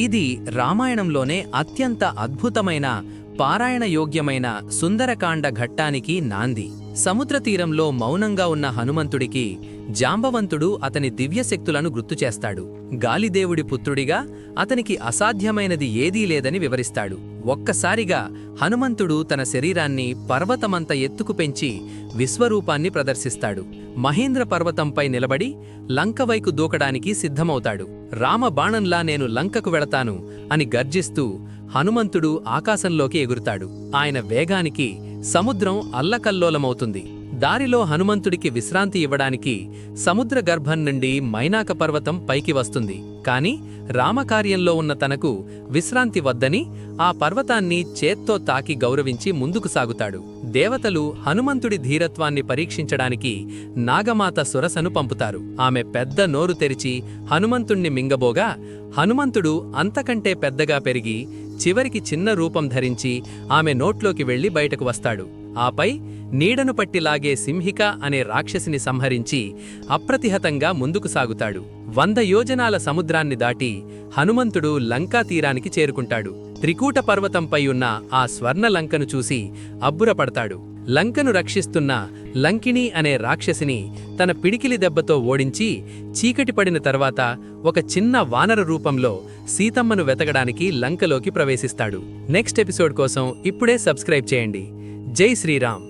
ఇది రామాయణంలోనే అత్యంత అద్భుతమైన పారాయణయోగ్యమైన సుందరకాండ ఘట్టానికి నాంది. సముద్రతీరంలో మౌనంగా ఉన్న హనుమంతుడికి జాంబవంతుడు అతని దివ్యశక్తులను గుర్తుచేస్తాడు. గాలిదేవుడి పుత్రుడిగా అతనికి అసాధ్యమైనది ఏదీ లేదని వివరిస్తాడు. ఒక్కసారిగా హనుమంతుడు తన శరీరాన్ని పర్వతమంత ఎత్తుకు పెంచి విశ్వరూపాన్ని ప్రదర్శిస్తాడు. మహేంద్ర పర్వతంపై నిలబడి లంకవైపు దూకడానికి సిద్ధమవుతాడు. రామబాణంలా నేను లంకకు వెళతాను అని గర్జిస్తూ హనుమంతుడు ఆకాశంలోకి ఎగురుతాడు. ఆయన వేగానికి సముద్రం అల్లకల్లోలమవుతుంది. దారిలో హనుమంతుడికి విశ్రాంతి ఇవ్వడానికి సముద్ర గర్భం నుండి మైనాక పర్వతం పైకి వస్తుంది. కాని రామకార్యంలో ఉన్న తనకు విశ్రాంతి వద్దని ఆ పర్వతాన్ని చేత్తో తాకి గౌరవించి ముందుకు సాగుతాడు. దేవతలు హనుమంతుడి ధీరత్వాన్ని పరీక్షించడానికి నాగమాత సురసను పంపుతారు. ఆమె పెద్ద నోరు తెరిచి హనుమంతుణ్ణి మింగబోగా హనుమంతుడు అంతకంటే పెద్దగా పెరిగి చివరికి చిన్న రూపం ధరించి ఆమె నోట్లోకి వెళ్లి బయటకు వస్తాడు. ఆపై నీడను పట్టిలాగే సింహిక అనే రాక్షసిని సంహరించి అప్రతిహతంగా ముందుకు సాగుతాడు. 100 యోజనాల సముద్రాన్ని దాటి హనుమంతుడు లంకా తీరానికి చేరుకుంటాడు. త్రికూట పర్వతంపై ఉన్న ఆ స్వర్ణ లంకను చూసి అబ్బురపడతాడు. లంకను రక్షిస్తున్న లంకిణి అనే రాక్షసిని తన పిడికిలి దెబ్బతో ఓడించి చీకటి పడిన తర్వాత ఒక చిన్న వానర రూపంలో సీతమ్మను వెతకడానికి లంకలోకి ప్రవేశిస్తాడు. నెక్స్ట్ ఎపిసోడ్ కోసం ఇప్పుడే సబ్స్క్రైబ్ చేయండి. జై శ్రీరామ్.